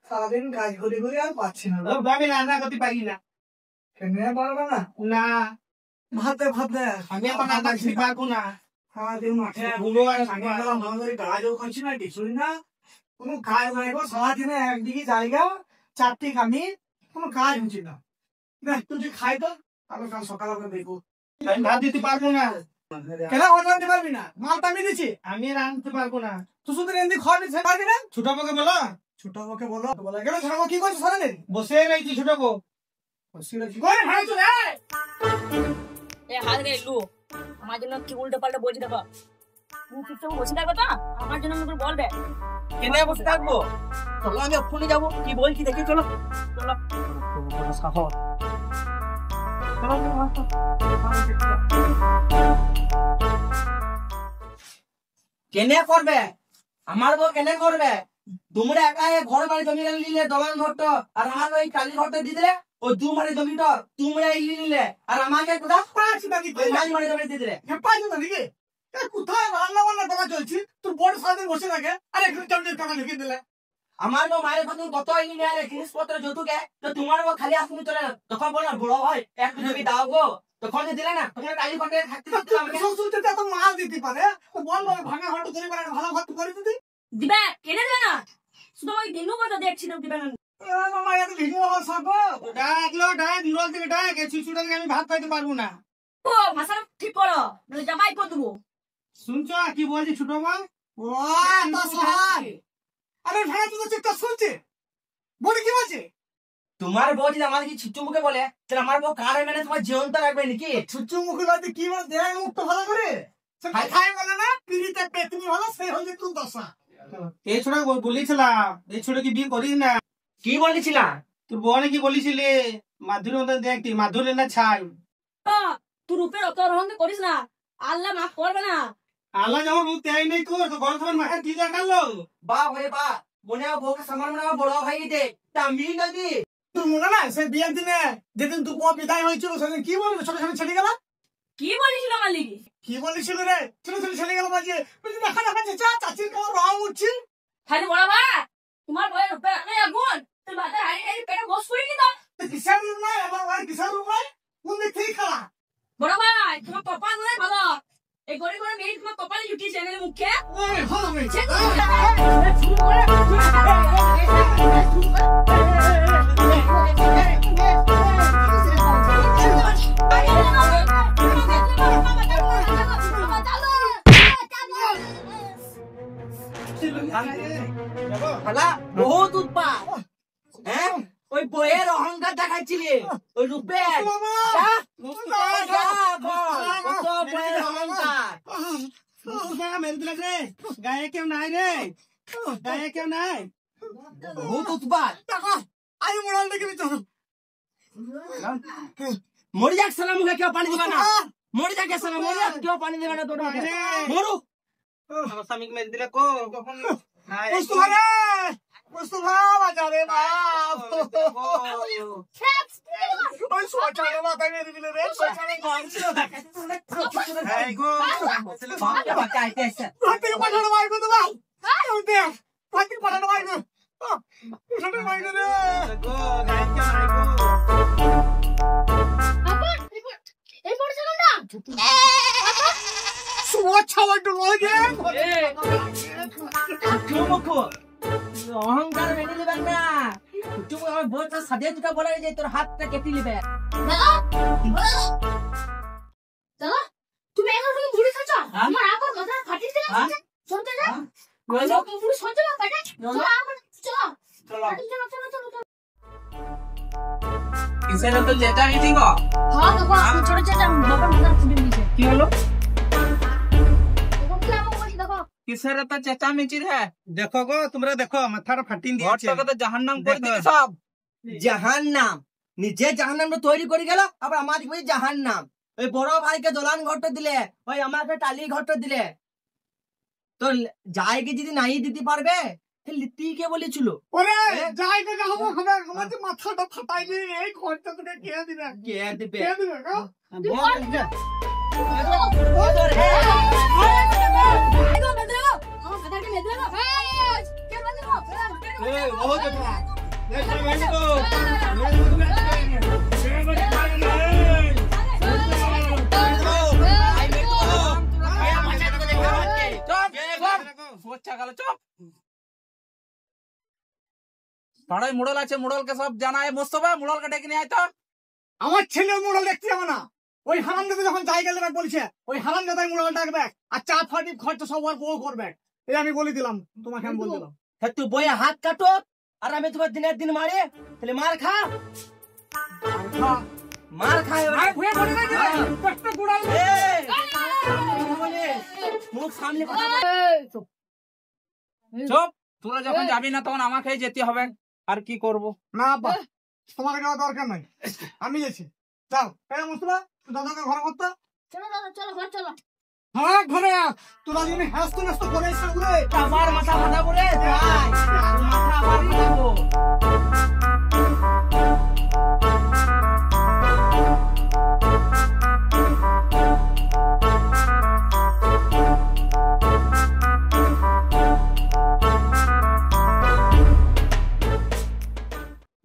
সারাদিন কাজ করে করে আর পাচ্ছি না আমি রান্না করতে পারি না কেন পারবে না না ভাতে ভাতে আমি এখন রান্না করতে পারবো না সারাদিন মাঠে কাজও করছি না কিছুই না কোনো কাজ নাই গো সারাদিনে একদিকে জায়গা চারটি কামি কোনো কাজ হচ্ছে না তুই যদি খাই তো তাহলে কাল সকালে আমরা দেখবো আমি ভাত দিতে পারবো না কেন রাঁধতে পারবি না মালটা আমি দিচ্ছি আমি রাঁধতে পারবো না তুই শুধু রেঁধে খাওয়া দিতে পারবি না ছোট বউকে বলো ছোট বউকে বলো কেন ছোট বউ কি করছো সারাদিন বসে রয়েছি ছোট বউ বসে রয়েছি হাত রে লু আমার জন্য কি উল্টো পাল্টা বলছি দেখো তুমি চুপচাপ বসে থাকো তো আমার জন্য আমাকে বলবে কেন বসে থাকবো চলো আমি ওখানে যাবো কি বলছি দেখি চলো চলো সাহস কেনে করবে আমার বউ কেনে করবে তোমরা একা ঘর বাড়ি জমি নিলে দলান ঘরটা আর আমার ওই কালী ঘরটা দিয়ে দিলে ওই দু মারি জমিটা তোমরা নিলে আর আমাকে কোথায় রান্না বান্না টাকা চলছি তোর বড় সারাদিন বসে থাকে আর একটু টাকা লিখে দিলে আমার বউ মায়ের কথা কত জিনিসপত্র যৌতুকে তো তোমার বউ খালি আসুনি চলে তখন বলো বড় হয় একটু জমি দাও গো তখন দিলে না তখন কালী ঘরটা থাকতে এত মাল দিতে পারে বল ভাঙা ঘরটা তৈরি করে ভালো ঘর করে দিদি দিবে কেনে দেবে না শুধু ওই দিনও কথা দেখছি না দিবে না আমি ভাত পাইতে পারবো না ও ভাষা ঠিক করো জামাই করে দেবো শুনছো কি বলছি ছোট মা আরে ভাই তুই তো শুনছে বলে কি বলছে তোমার বউ যদি আমার কি ছুচ্চু মুখে বলে তাহলে আমার বউ কার মেনে তোমার জীবনটা রাখবে নাকি ছুচ্চু মুখে বলতে কি বল দেখ মুখটা ভালো করে খাই বলে না পিড়িতে পেতনি হলো সেই হচ্ছে তুই দশা এই ছোট বলেছিলাম এই ছোট কি বিয়ে করিস না কি বলেছিলাম তোর বোনে কি বলেছিলি মাধুরী মতন দেখতি মাধুরী না ছাই তুই রূপের অত অহংকার করিস না আল্লাহ মাফ করবে না আল্লাহ যেমন মুখ দেয় নাই তো বড় তোমার মায়ের কি দেখালো বা ভাই বা মনে বউকে সামান মনে বড় ভাই দে তা আমি নাকি তুই মনে না সে বিয়ের দিনে যেদিন তুই বিদায় হয়েছিল সেদিন কি বলবি ছোট ছোট ছেড়ে গেল কি বলেছিল মালিক কি বলেছিল রে ছোট ছোট ছেড়ে গেল বাজে দেখা দেখা চাচির কেমন রং উঠছে খালি বড় ভাই তোমার বউয়ের রূপের আগুন তুই বাতা হাড়ি হাড়ি পেটে বস করে নি তো কিসের রূপ নাই আমার ভাই কিসের রূপ নাই কোন দিক থেকে খালা বড় ভাই তোমার কপাল নয় ভালো এই গড়ি গড়ি মেয়ে তোমার কপালে জুটিয়েছে এর মুখে ভালো মেয়ে বহুত উৎপাত হ্যাঁ ওই বইয়ের অহংকার দেখাচ্ছিলি ওই রূপের গায়ে কেউ নাই রে গায়ে কেউ নাই বহুত উৎপাত আমি মোড়াল দেখে মরি যাক সালা মুখে কেউ পানি দিবে না মরি যাক সালা মরি যাক কেউ পানি দিবে না তোর মরু স্বামীকে মেরে দিলে কখন Mustafa বাজারে বাপ ওই সোচারে মাথা মেরে দিলে রে সোচারে গঞ্জিও এই গো বাবা বাকাইতেছে হাতে পাঠানো মাইগো তো ভাই আই ওতে হাতে পাঠানো মাইগো পাঠানো মাইগো রে গো গাইকা মাইগো আপা রিপোর্ট এই পড়ছে না সোচা ওইটো লাগে চুমুকো অহংকার মেনে নেবেন না তুমি আমার বউটা সাদে দুটা বলে যে তোর হাতটা কেটে নেবে দাদা তুমি এখন তুমি ঘুরে খাচ্ছ আমার আবার মাথা ফাটিয়ে দিলে শুনতে যা বলো তুমি ঘুরে শুনতে না কাটে চলো আমার চলো চলো চলো চলো চলো চলো। কিসের তো যেটা মিটিং গো হ্যাঁ দেখো আমি ছোট ছোট বাবার মাথা ফুটে দিয়েছে। কি হলো দেখো কি আমাকে বলছি দেখো। কিসের তো চেঁচা মিচির হ্যাঁ দেখো গো তোমরা দেখো মাথাটা ফাটিয়ে দিয়েছে ঘরটাকে তো জাহান্নাম করে দেখো। দিবে সব জাহান্নাম নিজে জাহান্নামটা তৈরি করে গেল আবার আমাকে বলি জাহান্নাম ওই বড় ভাইকে দোলান ঘরটা দিলে ওই আমাকে টালি ঘরটা দিলে তো জায়গা যদি নাই দিতে পারবে তাহলে কে বলেছিল ওরে জায়গা হবে হবে আমার যে মাথাটা ফাটাইলি এই খরচা তোকে কে দিবে কে দিবে কে দিবে গো পাড়ায় মুড়ল আছে মুড়লকে সব জানায় মোস্তফা মুড়লকে ডেকে নিয়ে আয় তো আমার ছেলে মুড়ল দেখতে যাবো না ওই হারামজাদা যখন জায়গা দেবে বলছে ওই হারামজাদাই মুড়ল ডাকবে আর চা ফাটি খরচা সব আর বউ করবে এই আমি বলে দিলাম তোমাকে আমি বলে দিলাম তুই বইয়ে হাত কাটো আর আমি তোমার দিনের দিন মারে তাহলে মার খা মার খা এবার। কষ্ট গুড়াল মুখ সামনে কথা বল। চুপ তোরা যখন যাবি না তখন আমাকেই যেতে হবে আর কি করব না আব্বা তোমাকে যাওয়া দরকার নাই আমি যাচ্ছি যাও এই মুস্তফা দাদাকে ঘরে করতে চলো দাদা চলো ঘর চলো। হ্যাঁ ঘরে তোরা যদি হাসতে নাস্ত করে এসে উড়ে আমার মাথা ফাটাবো রে ভাই মাথা আবার ফাটাবো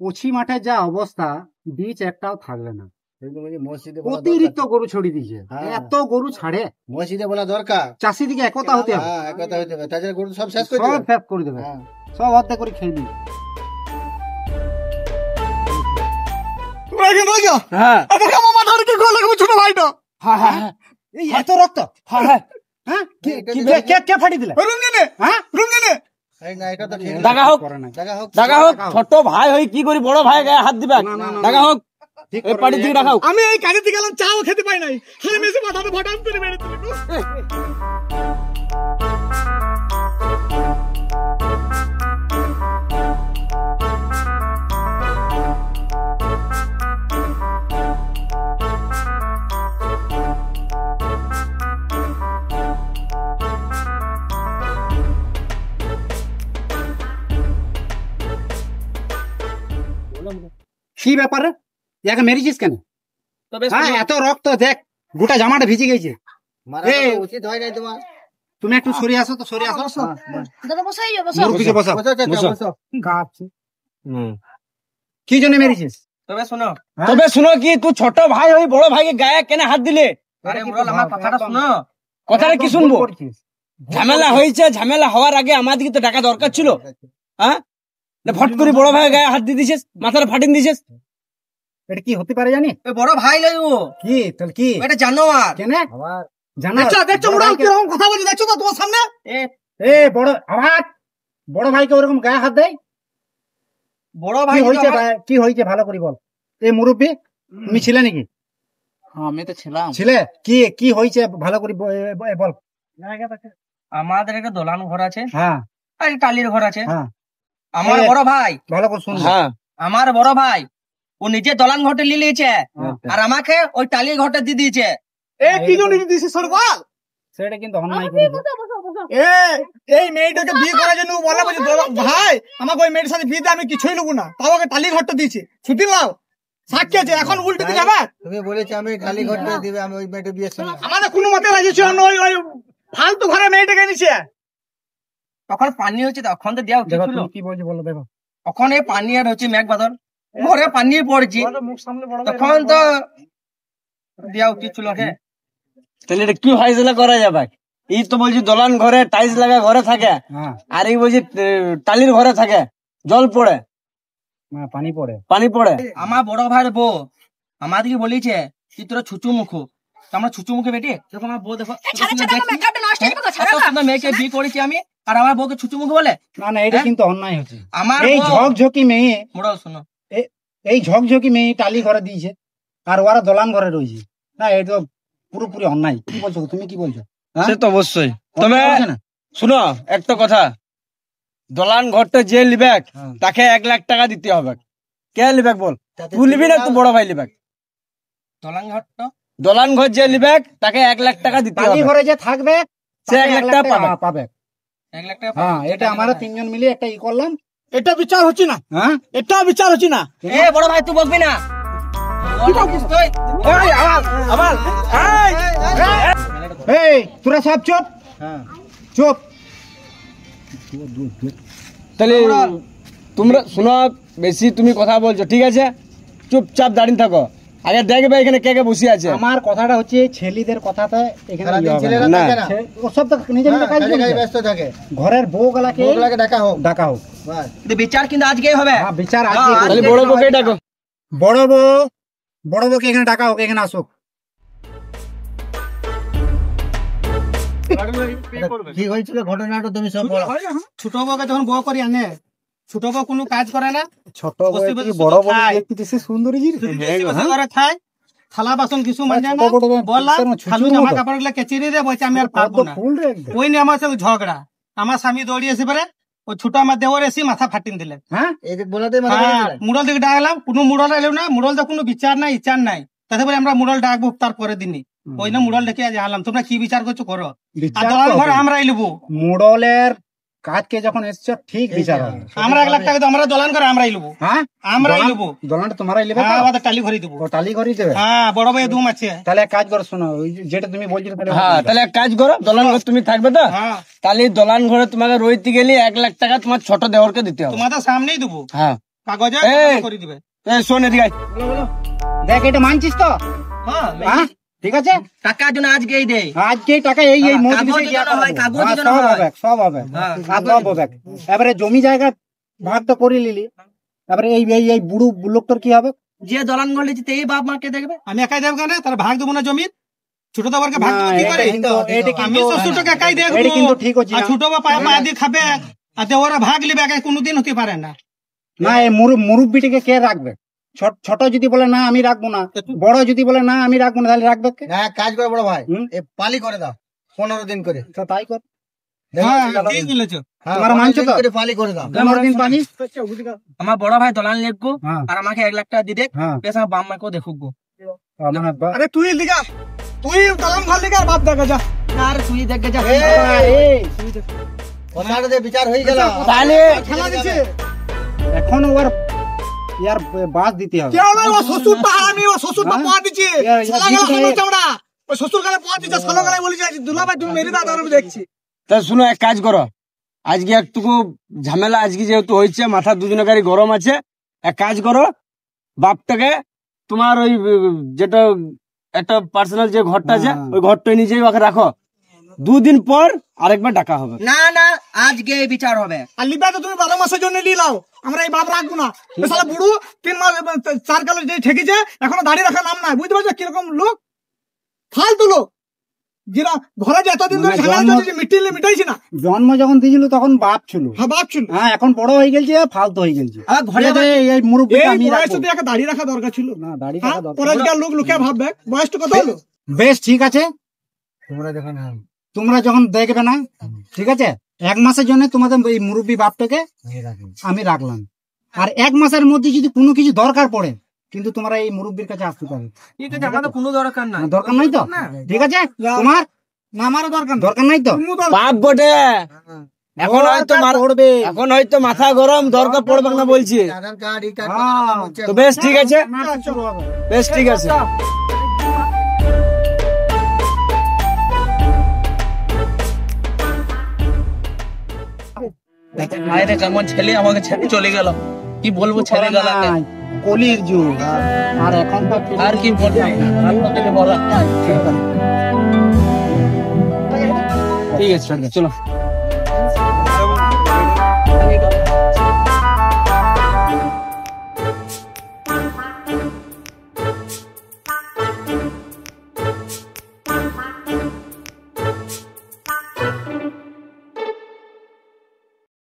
কচি মাঠের যা অবস্থা বীজ একটাও থাকবে না মসজিদে অতিরিক্ত গরু ছড়িয়ে দিয়েছে হ্যাঁ। এত গরু ছাড়ে মসজিদে বলা দরকার চাষি দিকে একতা হতে হবে হ্যাঁ একতা হইতে হবে তাছাড়া গরু সব শেষ করে সব দেবে ফ্যাপ করে দেবে হ্যাঁ। সব অর্ধেক করে খেয়ে নিবে তোমরা এখানে রয়েছো হ্যাঁ দেখো আমার মাথার কি গোল লাগবে ছোট ভাইটা হ্যাঁ হ্যাঁ এই এত রক্ত হ্যাঁ হ্যাঁ হ্যাঁ কে ফাটিয়ে দিলে রুম নেনে হ্যাঁ রুম নেনে এই না এটা তো ঠিক দাগা হোক দেখা হোক দাগা হোক ছোট ভাই হই কি করি বড় ভাই গায়ে হাত দিবে দাগা হোক এই পার্টি দিকে রাখাও আমি এই কাজে থেকে গেলাম চাও খেতে পাই নাই খালি মেসে মাথাটা ফাটাম করে মেরে দিল কি ব্যাপারে ইয়াকে মেরেছিস কেন তবে হ্যাঁ এত রক্ত দেখ গোটা জামাটা ভিজে গেছে মারা এই। তো উচিত হয় নাই তোমার তুমি একটু সরে আসো তো সরে আসো দাদা বসাই যাও বসো। মুরব্বিকে বসাও বসো, চাচা, বসো। বসো। কি জন্য মেরেছিস তবে শোনো তবে শুনো কি তুই ছোট ভাই হই বড় ভাইকে গায়ে কেন হাত দিলে আরে মুড়ল আমার কথাটা শোনো কথাটা কি শুনবো ঝামেলা হয়েছে ঝামেলা হওয়ার আগে আমাদেরকে তো টাকা দরকার ছিল হ্যাঁ না ফট করে বড় ভাই গায়ে হাত দিয়ে দিছিস মাথাটা ফাটিয়ে দিছিস এটা কি হতে পারে জানি ওই বড় ভাই লই ও কি তাহলে কি এটা জানোয়ার কেন আবার জানা দেখছো দেখছো মুড়াল কিরকম কথা বলে দেখছো তো তোমার সামনে এ বড় আবার বড় ভাইকে ওরকম গায়ে হাত দেয় বড় কি ভাই হয়েছে কি হয়েছে ভালো করে বল এই মুরব্বী তুমি ছিলে নাকি আমি তো ছিলাম ছিলে কি কি হয়েছে ভালো করে বল আমাদের একটা দোলান ঘর আছে হ্যাঁ আর একটা টালির ঘর আছে হ্যাঁ আমার বড় ভাই ভালো করে শুন আমার বড় ভাই ও নিজে দোলান ঘরটা নিয়ে নিয়েছে আর আমাকে ওই টালির ঘরটা দিয়ে দিয়েছে এ কি জন্য দিছিস সরকার সেটা কিন্তু অন্যায় করে বসো বসো বসো। এই মেয়েটাকে বিয়ে করার জন্য ও বলে বলছে ভাই আমাকে ওই মেয়ের সাথে বিয়ে দিয়ে আমি কিছুই নেবো না তাও ওকে টালি ঘরটা দিয়েছি ছুটি নাও সাক্ষী আছে এখন উল্টে দিকে যাবে তুমি বলেছি আমি খালি ঘরটা দিবে আমি ওই মেয়েটা বিয়ের সঙ্গে আমাদের কোনো মতে লাগিয়েছিল না ওই ওই ফালতু ঘরে মেয়েটাকে নিছে তখন পানি হচ্ছে তখন তো দেওয়া উচিত দেখো ছিল তুমি কি বলছো বলো দেখো তখন এই পানি আর হচ্ছে মেঘ বাদল ঘরে পানি পড়ছি মুখ সামনে বড় তখন তো দেওয়া উচিত ছিল হ্যাঁ তাহলে এটা কি ফাইসলা করা যাবে এই তো বলছি দলান ঘরে টাইলস লাগা ঘরে থাকে আর এই বলছি টালির ঘরে থাকে জল পড়ে পানি পড়ে আমার বড় ভাইয়ের বউ আমাদেরকে বলেছে কি তোরা ছুচু মুখো তো আমরা ছুচু মুখে বেটে যখন আমার বউ দেখো ছাড়া ছাড়া আমার মেকআপটা নষ্ট হয়ে যাবে ছাড়া এত সুন্দর মেয়েকে বিয়ে করেছি আমি আর আমার বউকে ছুচু মুখে বলে না না এটা কিন্তু অন্যায় হচ্ছে। আমার এই বউ- ঝকঝকি মেয়ে, মোড়াল শোনো এই ঝকঝকি মেয়ে টালি ঘরে দিয়েছে আর ওরা দলান ঘরে রয়েছে, না এটা তো পুরোপুরি অন্যায়। কি বলছো তুমি, কি বলছো? সে তো অবশ্যই। তবে অন্যায় হচ্ছে না? শুনো একটা কথা, দলান ঘরটা যে লিবেক হ্যাঁ। তাকে 1 লাখ টাকা দিতে হবে। কে লিবেক বল? তুই লিবি না তুই বড় ভাই লিবেক? দলান ঘরটা দলান ঘর যে লিবেক তাকে 1 লাখ টাকা দিতে টালি হবে। ঘরে যে থাকবে সে 1 লাখ টাকা পাবে। পাবে। 1 লাখ টাকা হ্যাঁ, এটা আমরা তিনজন মিলে একটা ই করলাম। এটা বিচার হচ্ছে না, হ্যাঁ, এটা বিচার হচ্ছে না। এ বড় ভাই তুই বকবি না। এই তোরা সব চুপ, চুপ। তাহলে তোমরা শুনো, বেশি তুমি কথা বলছো, ঠিক আছে? চুপচাপ দাঁড়িয়ে থাকো। আগে দেখবে এখানে কে কে বসে আছে। আমার কথাটা হচ্ছে ছেলেদের কথাতে এখানে ইয়ে সারাদিন হবে ছেলেরা না। থাকে না, ও সব তো নিজে নিজে কাজ কাজে কাজে করছে। ব্যস্ত থাকে, ঘরের বউগুলাকে বউগুলাকে ডাকা হোক, ডাকা হোক। বাস। কিন্তু বিচার কিন্তু আজকেই হবে। হ্যাঁ, বিচার আজকে হ্যাঁ, তাহলে বড় বউকে ডাকো। বড় বউকে এখানে ডাকা হোক, এখানে আসুক। কি হয়েছিল ঘটনাটা তুমি সব বলো। ছোট বউকে যখন বউ করে আনে, ছোট বউ কোনো কাজ করে না, ছোট বসে বউ বসে বড় বউ খায়। দেখতেছে সুন্দরী জি। বসে বসে ঘরে খায়, থালা বাসন কিছু মানে না, ছোট বড় বউ বললাম ছুঁচুর খালু মতো। জামা কাপড় গুলা কেচিরি রে বলছে আমি আর পারবো না। ফুল রে একদম। ওই নিয়ে আমার সঙ্গে ঝগড়া, আমার স্বামী দৌড়ি এসে পারে ওই ছোট আমার দেওয়ার এসে মাথা ফাটিন দিলে। হ্যাঁ, এই যে বলাতে মাথা হ্যাঁ, ফেলে দিলে। মুরল দিকে ডাকলাম, কোনো মুরল এলো না, মুরল তো কোনো বিচার নাই ইচার নাই। তাতে বলে আমরা মুরল ডাকবো তার পরের দিনই। ওই না মুরল ডেকে জানলাম তোমরা কি বিচার করছো করো, আর বিচার দলাল তো ঘর হবে। আমরাই নেবো। মোড়লের কাজকে যখন এসছো ঠিক বিচার হবে। আমরা 1 লাখ টাকা তো আমরা দলান করে আমরাই নেবো, হ্যাঁ, আমরাই নেবো। দোলনটা তোমারাই নেবে হ্যাঁ, তো? আমাদের টালি ভরি দেবো। ও টালি করে দেবে। হ্যাঁ, বড় ভাই ধুম আছে। তাহলে এক কাজ করো, শোনো, ওই যেটা তুমি বলছিলে তাহলে হ্যাঁ, তাহলে এক কাজ করো, দলান ঘর তুমি থাকবে তো? হ্যাঁ, তাহলে দলান ঘরে তোমাকে রইতে গেলে 1 লাখ টাকা তোমার ছোট দেওরকে দিতে হবে। তোমাদের সামনেই দেবো, হ্যাঁ, কাগজে এই। করে দিবে। এই শোন এদিকে আয়। দেখ, এটা মানছিস তো? হ্যাঁ, হ্যাঁ, ঠিক আছে। টাকার জন্য আজকেই দেয়। আজকে টাকা এই হ্যাঁ, মজুরি কাগজ দিয়া জমা হয়, করাবো। কাগজ হ্যাঁ, জমা সব হয়। হবে, সব হবে, হ্যাঁ, সব হবে। এবারে জমি জায়গা ভাগ তো করে নিলি, এবারে এই এই এই বুড়ো লোকটার কি হবে? যে দলান ঘর লিখছে এই বাপ মাকে দেখবে। আমি একাই দেবো কেন, তার ভাগ দেবো না জমির? ছোট দাবারকে ভাগ না, দেবো কি এটা করে? কিন্তু- এটা আমি কিন্তু- শ্বশুরটাকে একাই এটা দেখবো, কিন্তু ঠিক হচ্ছে আর না। ছোট বা পায়ে পায়ে দিয়ে খাবে, আর দেওয়ারা ভাগ লিবে, একাই কোনোদিন হতে পারে না। না, এই মুরব্বিটিকে কে রাখবে? ছোট যদি বলে না আমি রাখবো না, বড় যদি বলে না আমি রাখবো না, তাহলে রাখবে কে? না, এক কাজ করে বড় ভাই, হুম? এ পালি করে দাও 15 দিন করে। তো তাই কর। হ্যাঁ, ঠিক বলেছো। হ্যাঁ, তোমরা 15 মানছো দিন তো? করে পালি করে দাও। 15 দিন পানি। আমার বড় ভাই দলান লিখবো হ্যাঁ, আর আমাকে 1 লাখ টাকা দিয়ে দেখ, হ্যাঁ, বেশ আমার বাপ মাকেও দেখুক গো। মানে আরে তুই লিগা, তুই দালাম ঘর লিগা, আর বাপ দেখা যা। আর তুই দেখে যা। এই, কথাটা দিয়ে বিচার হয়ে গেল। তাহলে খেলা দিচ্ছে এখন ওর ইয়ার বাস দিতে হবে। কে হলো ও শ্বশুরটা হারামি, ও শ্বশুরটা হ্যাঁ? পোয়া দিচ্ছে, ইয়ার শালা গেলা দিতে হলো হবে। চামড়া, ও শ্বশুর গেলে পোয়া দিচ্ছে, শালা গেলে বলি যাচ্ছে দুলাভাই তুমি মেরে দাও, আমি দেখছি। তা শুনো, এক কাজ করো, আজকে একটুকু ঝামেলা আজকে যেহেতু হয়েছে, মাথা দুজনের গরম আছে, এক কাজ করো, বাপটাকে তোমার ওই যেটা একটা পার্সোনাল যে ঘরটা আছে হ্যাঁ। ওই ঘরটা নিজেই ওকে রাখো, 2 দিন পর আরেকবার ডাকা হবে। না না, আজকে বিচার হবে। আর লিবা তো তুমি 12 মাসের জন্য নিয়ে নাও, আমরা এই বাপ রাখবো না। এ শালা বুড়ো 3 মাস 4 কালো যে ঠেকেছে, এখনো দাড়ি রাখার নাম নাই, বুঝতে পারছো কিরকম লোক, ফালতু লোক। যেটা ঘরে যে এতদিন ধরে মানে ঝামেলা জন্ম- চলছে, মিটাইছি না। জন্ম যখন দিয়েছিল তখন বাপ ছিল, হ্যাঁ, বাপ ছিল। হ্যাঁ, এখন বড় হয়ে গেছে, ফালতু হয়ে গেছে। আর ঘরে এই মুরব্বী এই আমি রাখবো। বয়সে তো একটা দাড়ি রাখা দরকার ছিল না, দাড়ি হ্যাঁ, রাখা দরকার। পরের লোক লোকে ভাববে বয়সটা কত হলো। বেশ, ঠিক আছে, তোমরা দেখো না, তোমরা যখন দেখবে না, ঠিক আছে, 1 মাসের জন্য তোমাদের এই মুরব্বী বাপটাকে আমি রাখবো। আমি রাখলাম। আর 1 মাসের মধ্যে যদি কোনো কিছু দরকার পড়ে, কিন্তু তোমরা এই মুরব্বীর কাছে আসতে পারবে। ঠিক আছে, আমাদের কোনো দরকার নাই। দরকার নাই তো? ঠিক আছে, তোমার না, আমারও দরকার নেই। দরকার নাই তো? তুমিও দরকার। বাপ বটে, এখন হয়তো দরকার পড়বে। এখন হয়তো মাথা গরম, দরকার পড়বে না বলছি। আধার কার্ড, ই কার্ড, হ্যাঁ। হচ্ছে। তো বেশ ঠিক আছে, না, শুরু হবে। বেশ ঠিক আছে। আরে কেমন ছেলে আমাকে ছেড়ে চলে গেল, কি বলবো ছেলে গেল। নাই, কলির যুগ। আর এখন তো আর কি বলবো, আর তো কিছু বলার নেই। ঠিক আছে, চলো।